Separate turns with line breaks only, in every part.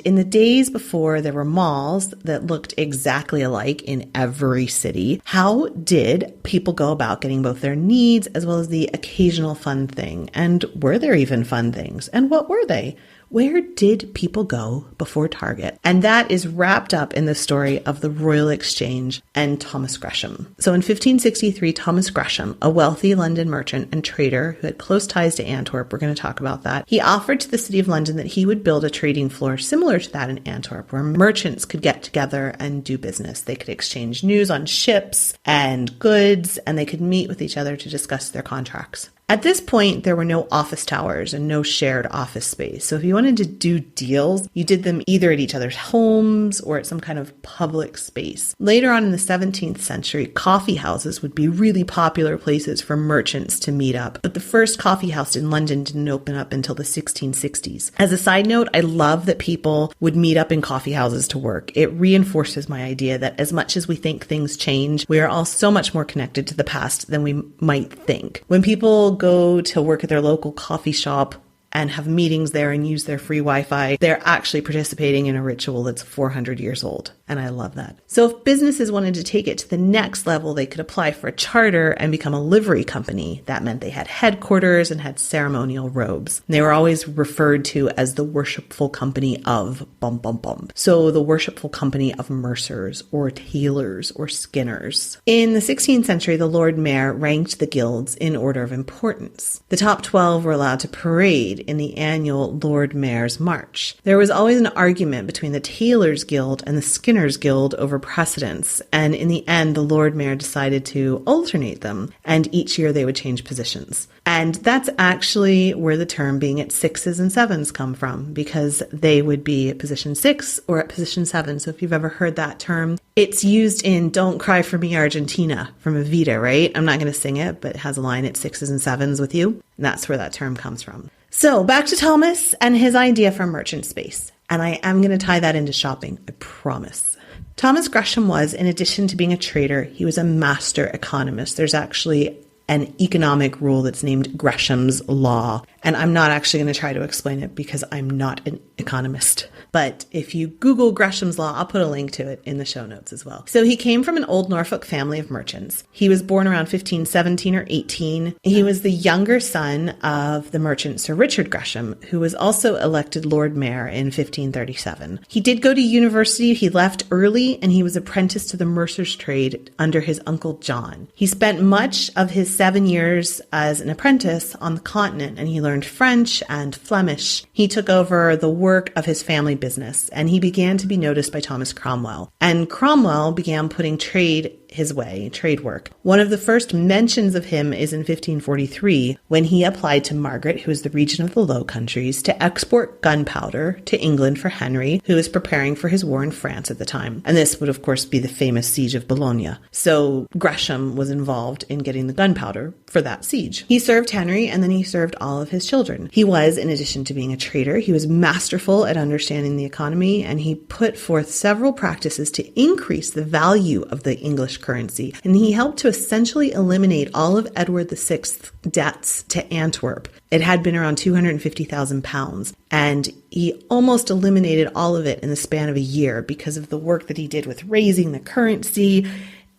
In the days before there were malls that looked exactly alike in every city, how did people go about getting both their needs as well as the occasional fun thing? And were there even fun things? And what were they? Where did people go before Target? And that is wrapped up in the story of the Royal Exchange and Thomas Gresham. So in 1563, Thomas Gresham, a wealthy London merchant and trader who had close ties to Antwerp, we're going to talk about that, he offered to the city of London that he would build a trading floor similar to that in Antwerp, where merchants could get together and do business. They could exchange news on ships and goods, and they could meet with each other to discuss their contracts. At this point, there were no office towers and no shared office space. So if you wanted to do deals, you did them either at each other's homes or at some kind of public space. Later on in the 17th century, coffee houses would be really popular places for merchants to meet up. But the first coffee house in London didn't open up until the 1660s. As a side note, I love that people would meet up in coffee houses to work. It reinforces my idea that as much as we think things change, we are all so much more connected to the past than we might think. When people go to work at their local coffee shop and have meetings there and use their free Wi-Fi, they're actually participating in a ritual that's 400 years old. And I love that. So if businesses wanted to take it to the next level, they could apply for a charter and become a livery company. That meant they had headquarters and had ceremonial robes. And they were always referred to as the worshipful company of bum bum bum. So the worshipful company of mercers or tailors or skinners. In the 16th century, the Lord Mayor ranked the guilds in order of importance. The top 12 were allowed to parade in the annual Lord Mayor's March. There was always an argument between the Tailors Guild and the Skinners Guild over precedence, and in the end, the Lord Mayor decided to alternate them, and each year they would change positions. And that's actually where the term being at 6s and 7s come from, because they would be at position 6 or at position 7. So if you've ever heard that term, it's used in Don't Cry for Me, Argentina from Evita, right? I'm not going to sing it, but it has a line at 6s and 7s with you. And that's where that term comes from. So back to Thomas and his idea for merchant space. And I am going to tie that into shopping, I promise. Thomas Gresham was, in addition to being a trader, he was a master economist. There's actually an economic rule that's named Gresham's Law. And I'm not actually going to try to explain it because I'm not an economist. But if you Google Gresham's Law, I'll put a link to it in the show notes as well. So he came from an old Norfolk family of merchants. He was born around 1517 or 18. He was the younger son of the merchant Sir Richard Gresham, who was also elected Lord Mayor in 1537. He did go to university. He left early and he was apprenticed to the mercer's trade under his uncle John. He spent much of his 7 years as an apprentice on the continent, and he learned French and Flemish. He took over the work of his family business, and he began to be noticed by Thomas Cromwell. And Cromwell began putting trade his way, trade work. One of the first mentions of him is in 1543, when he applied to Margaret, who was the regent of the Low Countries, to export gunpowder to England for Henry, who was preparing for his war in France at the time. And this would, of course, be the famous siege of Bologna. So Gresham was involved in getting the gunpowder for that siege. He served Henry, and then he served all of his children. He was, in addition to being a trader, he was masterful at understanding the economy, and he put forth several practices to increase the value of the English currency, and he helped to essentially eliminate all of Edward VI's debts to Antwerp. It had been around £250,000, and he almost eliminated all of it in the span of a year because of the work that he did with raising the currency.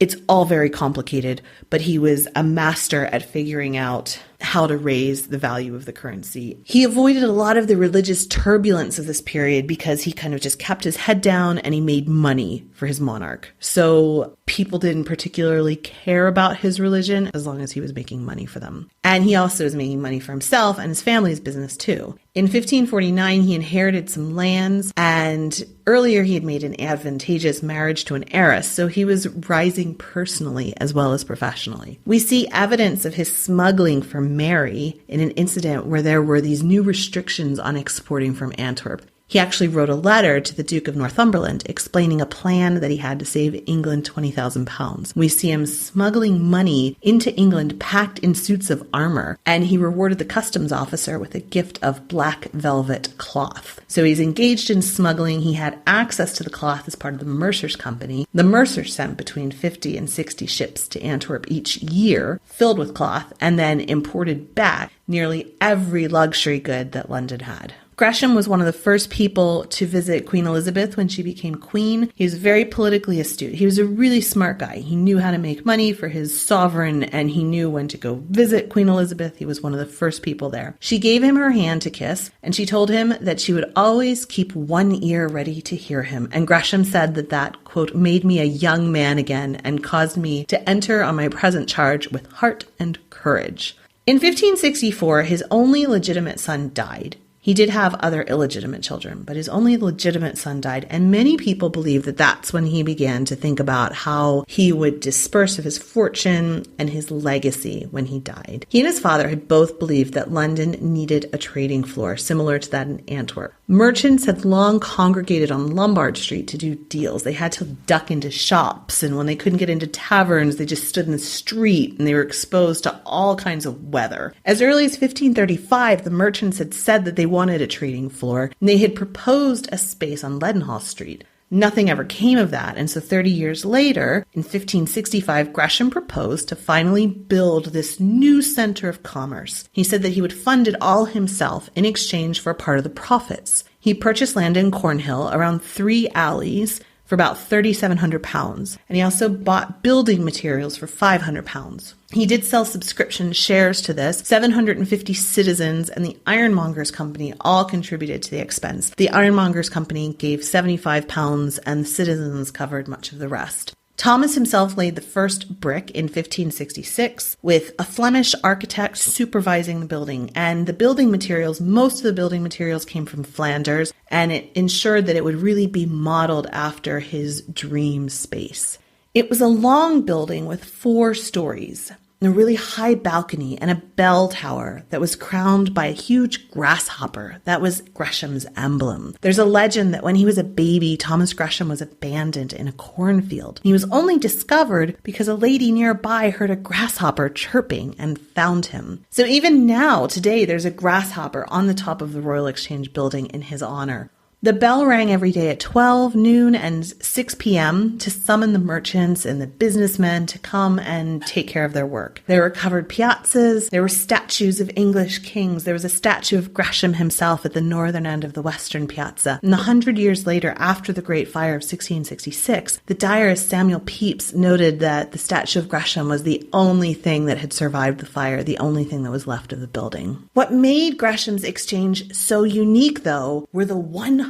It's all very complicated, but he was a master at figuring out how to raise the value of the currency. He avoided a lot of the religious turbulence of this period because he kind of just kept his head down and he made money for his monarch. So people didn't particularly care about his religion as long as he was making money for them. And he also was making money for himself and his family's business too. In 1549, he inherited some lands, and earlier he had made an advantageous marriage to an heiress, so he was rising personally as well as professionally. We see evidence of his smuggling for Mary in an incident where there were these new restrictions on exporting from Antwerp. He actually wrote a letter to the Duke of Northumberland explaining a plan that he had to save England £20,000. We see him smuggling money into England packed in suits of armor, and he rewarded the customs officer with a gift of black velvet cloth. So he's engaged in smuggling. He had access to the cloth as part of the Mercer's Company. The Mercers sent between 50 and 60 ships to Antwerp each year filled with cloth and then imported back nearly every luxury good that London had. Gresham was one of the first people to visit Queen Elizabeth when she became queen. He was very politically astute. He was a really smart guy. He knew how to make money for his sovereign, and he knew when to go visit Queen Elizabeth. He was one of the first people there. She gave him her hand to kiss, and she told him that she would always keep one ear ready to hear him. And Gresham said that, quote, made me a young man again and caused me to enter on my present charge with heart and courage. In 1564, his only legitimate son died. He did have other illegitimate children, but his only legitimate son died, and many people believe that that's when he began to think about how he would disperse of his fortune and his legacy when he died. He and his father had both believed that London needed a trading floor, similar to that in Antwerp. Merchants had long congregated on Lombard Street to do deals. They had to duck into shops, and when they couldn't get into taverns, they just stood in the street, and they were exposed to all kinds of weather. As early as 1535, the merchants had said that they wanted a trading floor, and they had proposed a space on Leadenhall Street. Nothing ever came of that, and so 30 years later, in 1565, Gresham proposed to finally build this new center of commerce. He said that he would fund it all himself in exchange for a part of the profits. He purchased land in Cornhill around 3 alleys for about £3,700, and he also bought building materials for £500. He did sell subscription shares to this. 750 citizens and the Ironmongers Company all contributed to the expense. The Ironmongers Company gave £75 and the citizens covered much of the rest. Thomas himself laid the first brick in 1566 with a Flemish architect supervising the building. And the building materials, most of the building materials came from Flanders, and it ensured that it would really be modeled after his dream space. It was a long building with 4 stories, a really high balcony, and a bell tower that was crowned by a huge grasshopper. That was Gresham's emblem. There's a legend that when he was a baby, Thomas Gresham was abandoned in a cornfield. He was only discovered because a lady nearby heard a grasshopper chirping and found him. So even now, today, there's a grasshopper on the top of the Royal Exchange building in his honor. The bell rang every day at 12, noon, and 6 p.m. to summon the merchants and the businessmen to come and take care of their work. There were covered piazzas. There were statues of English kings. There was a statue of Gresham himself at the northern end of the western piazza. And 100 years later, after the Great Fire of 1666, the diarist Samuel Pepys noted that the statue of Gresham was the only thing that had survived the fire, the only thing that was left of the building. What made Gresham's Exchange so unique, though, were the 100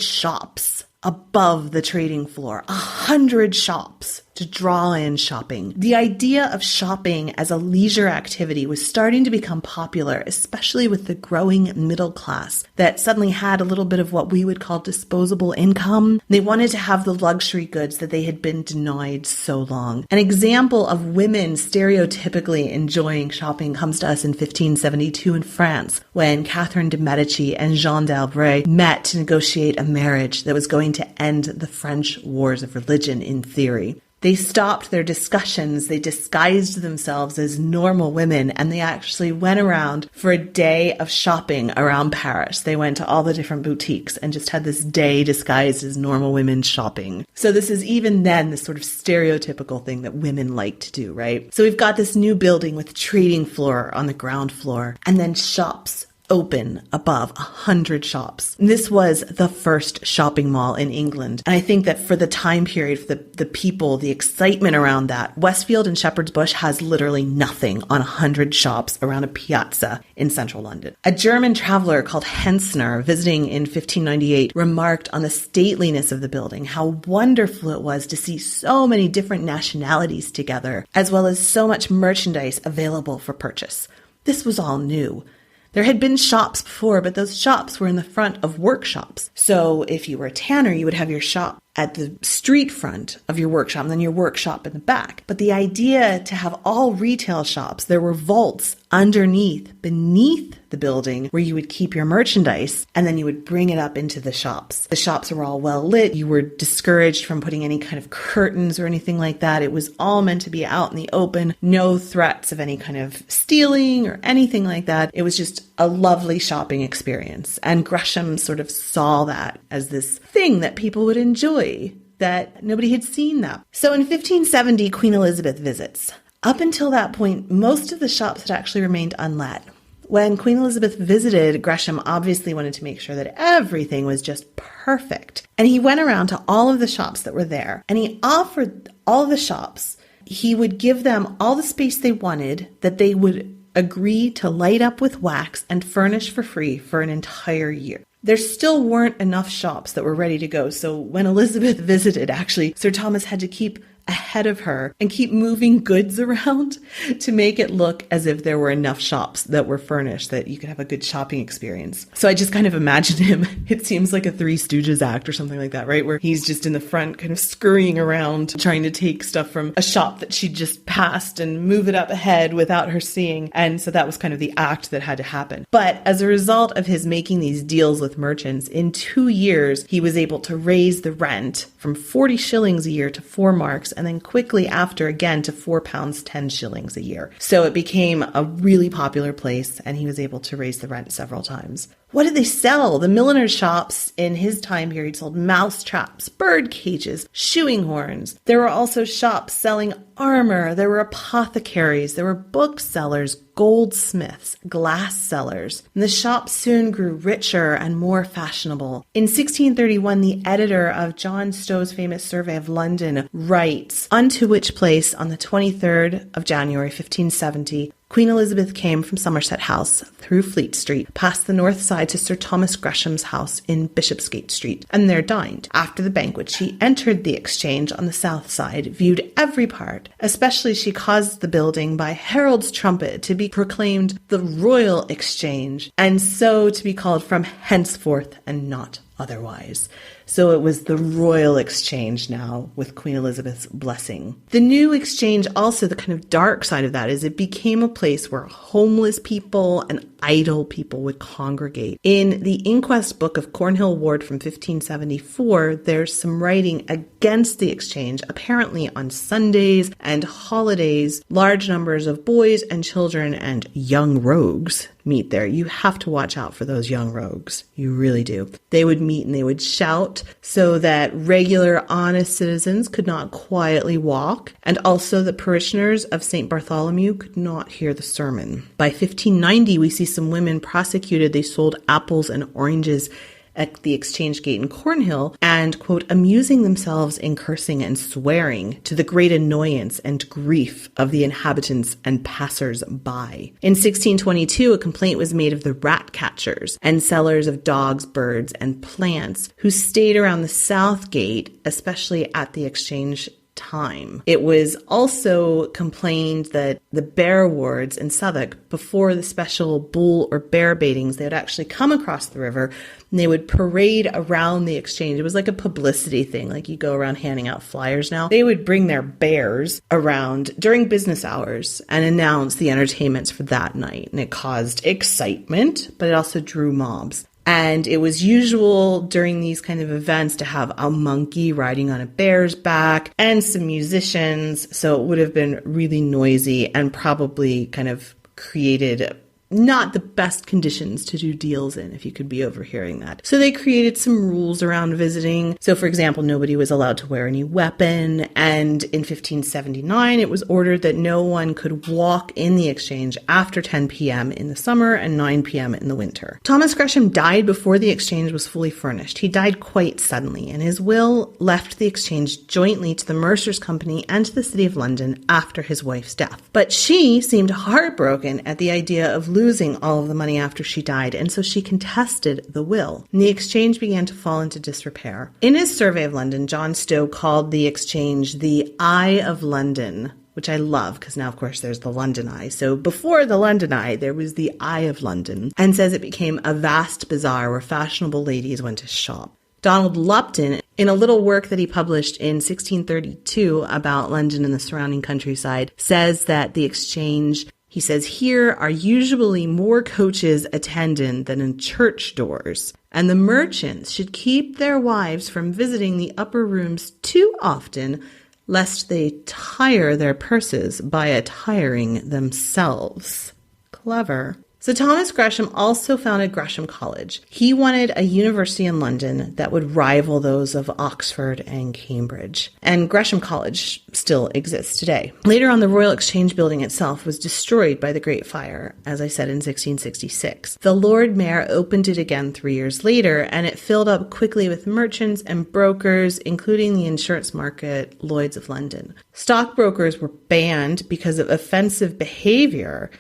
shops above the trading floor. 100 shops to draw in shopping. The idea of shopping as a leisure activity was starting to become popular, especially with the growing middle class that suddenly had a little bit of what we would call disposable income. They wanted to have the luxury goods that they had been denied so long. An example of women stereotypically enjoying shopping comes to us in 1572 in France, when Catherine de Medici and Jeanne d'Albret met to negotiate a marriage that was going to end the French wars of religion in theory. They stopped their discussions, they disguised themselves as normal women, and they actually went around for a day of shopping around Paris. They went to all the different boutiques and just had this day disguised as normal women shopping. So this is even then this sort of stereotypical thing that women like to do, right? So we've got this new building with a trading floor on the ground floor, and then shops open above, 100 shops. This was the first shopping mall in England. And I think that for the time period, for the people, the excitement around that, Westfield and Shepherd's Bush has literally nothing on 100 shops around a piazza in central London. A German traveler called Hensner, visiting in 1598, remarked on the stateliness of the building, how wonderful it was to see so many different nationalities together, as well as so much merchandise available for purchase. This was all new. There had been shops before, but those shops were in the front of workshops. So if you were a tanner, you would have your shop at the street front of your workshop and then your workshop in the back. But the idea to have all retail shops, there were vaults beneath the building where you would keep your merchandise and then you would bring it up into the shops. The shops were all well lit. You were discouraged from putting any kind of curtains or anything like that. It was all meant to be out in the open. No threats of any kind of stealing or anything like that. It was just a lovely shopping experience. And Gresham sort of saw that as this thing that people would enjoy, that nobody had seen that. So in 1570, Queen Elizabeth visits. Up until that point, most of the shops had actually remained unlet. When Queen Elizabeth visited, Gresham obviously wanted to make sure that everything was just perfect. And he went around to all of the shops that were there, and he offered all of the shops, he would give them all the space they wanted that they would agree to light up with wax and furnish for free for an entire year. There still weren't enough shops that were ready to go. So when Elizabeth visited, actually, Sir Thomas had to keep ahead of her and keep moving goods around to make it look as if there were enough shops that were furnished that you could have a good shopping experience. So I just kind of imagine him, it seems like a Three Stooges act or something like that, right? Where he's just in the front kind of scurrying around trying to take stuff from a shop that she just passed and move it up ahead without her seeing. And so that was kind of the act that had to happen. But as a result of his making these deals with merchants, in 2 years, he was able to raise the rent from 40 shillings a year to 4 marks, and then quickly after again to £4 10 shillings a year. So it became a really popular place, and he was able to raise the rent several times. What did they sell? The milliner's shops in his time period sold mouse traps, bird cages, shoeing horns. There were also shops selling armor. There were apothecaries. There were booksellers, goldsmiths, glass sellers. And the shops soon grew richer and more fashionable. In 1631, the editor of John Stow's famous Survey of London writes, "Unto which place on the 23rd of January, 1570, Queen Elizabeth came from Somerset House through Fleet Street, past the north side to Sir Thomas Gresham's house in Bishopsgate Street, and there dined. After the banquet, she entered the Exchange on the south side, viewed every part. Especially she caused the building by herald's trumpet to be proclaimed the Royal Exchange, and so to be called from henceforth and not otherwise." So it was the Royal Exchange now with Queen Elizabeth's blessing. The new exchange, also the kind of dark side of that, is it became a place where homeless people and idle people would congregate. In the inquest book of Cornhill Ward from 1574, there's some writing against the exchange. Apparently on Sundays and holidays, large numbers of boys and children and young rogues meet there. You have to watch out for those young rogues. You really do. They would meet and they would shout so that regular, honest citizens could not quietly walk, and also the parishioners of St. Bartholomew could not hear the sermon. By 1590, we see some women prosecuted. They sold apples and oranges at the Exchange Gate in Cornhill and, quote, amusing themselves in cursing and swearing to the great annoyance and grief of the inhabitants and passers-by. In 1622, a complaint was made of the rat catchers and sellers of dogs, birds, and plants who stayed around the South Gate, especially at the Exchange time. It was also complained that the bear wards in Southwark, before the special bull or bear baitings, they would actually come across the river and they would parade around the Exchange. It was like a publicity thing, like you go around handing out flyers now. They would bring their bears around during business hours and announce the entertainments for that night. And it caused excitement, but it also drew mobs. And it was usual during these kind of events to have a monkey riding on a bear's back and some musicians. So it would have been really noisy and probably kind of created not the best conditions to do deals in, if you could be overhearing that. So they created some rules around visiting. So, for example, nobody was allowed to wear any weapon. And in 1579, it was ordered that no one could walk in the Exchange after 10 p.m. in the summer and 9 p.m. in the winter. Thomas Gresham died before the Exchange was fully furnished. He died quite suddenly, and his will left the Exchange jointly to the Mercers' Company and to the City of London after his wife's death. But she seemed heartbroken at the idea of losing all of the money after she died, and so she contested the will. And the Exchange began to fall into disrepair. In his Survey of London, John Stow called the Exchange the Eye of London, which I love because now, of course, there's the London Eye. So before the London Eye, there was the Eye of London, and says it became a vast bazaar where fashionable ladies went to shop. Donald Lupton, in a little work that he published in 1632 about London and the surrounding countryside, says that the Exchange, he says, here are usually more coaches attendant than in church doors, and the merchants should keep their wives from visiting the upper rooms too often, lest they tire their purses by attiring themselves. Clever. So Thomas Gresham also founded Gresham College. He wanted a university in London that would rival those of Oxford and Cambridge. And Gresham College still exists today. Later on, the Royal Exchange building itself was destroyed by the Great Fire, as I said, in 1666. The Lord Mayor opened it again 3 years later, and it filled up quickly with merchants and brokers, including the insurance market, Lloyd's of London. Stockbrokers were banned because of offensive behavior.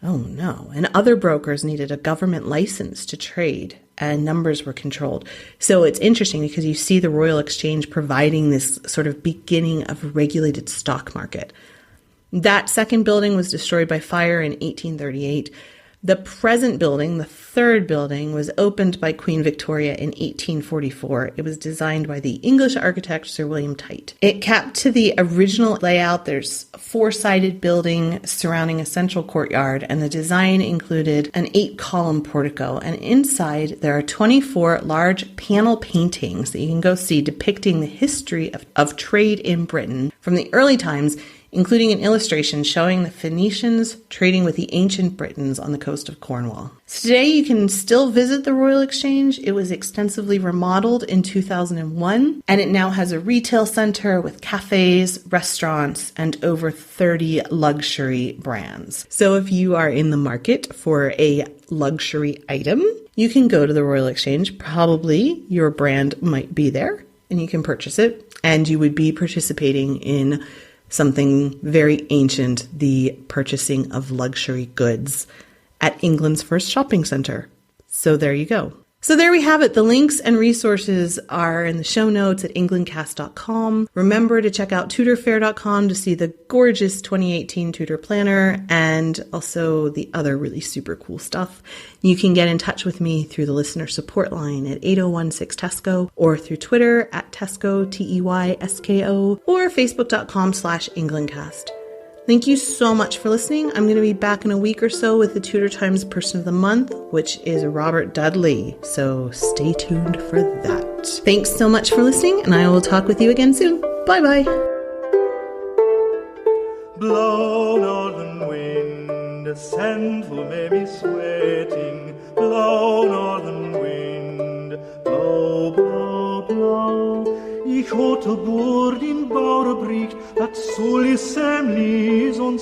Oh no. And other brokers needed a government license to trade, and numbers were controlled. So it's interesting because you see the Royal Exchange providing this sort of beginning of a regulated stock market. That second building was destroyed by fire in 1838. The present building, the third building, was opened by Queen Victoria in 1844. It was designed by the English architect Sir William Tite. It kept to the original layout. There's a four-sided building surrounding a central courtyard, and the design included an 8-column portico. And inside, there are 24 large panel paintings that you can go see depicting the history of trade in Britain from the early times, including an illustration showing the Phoenicians trading with the ancient Britons on the coast of Cornwall. So today you can still visit the Royal Exchange. It was extensively remodeled in 2001, and it now has a retail center with cafes, restaurants, and over 30 luxury brands. So if you are in the market for a luxury item, you can go to the Royal Exchange. Probably your brand might be there, and you can purchase it, and you would be participating in something very ancient, the purchasing of luxury goods at England's first shopping center. So there you go. So there we have it. The links and resources are in the show notes at englandcast.com. Remember to check out tudorfair.com to see the gorgeous 2018 Tudor planner and also the other really super cool stuff. You can get in touch with me through the listener support line at 8016-TESCO or through Twitter at Tesco, TEYSKO, or facebook.com/englandcast. Thank you so much for listening. I'm going to be back in a week or so with the Tudor Times Person of the Month, which is Robert Dudley. So stay tuned for that. Thanks so much for listening, and I will talk with you again soon. Bye-bye.
Blow, northern wind, send who may be sweating. Blow, northern wind, blow, blow, blow. Ich hatte Bord in Bauerbricht, dat soll is semlis und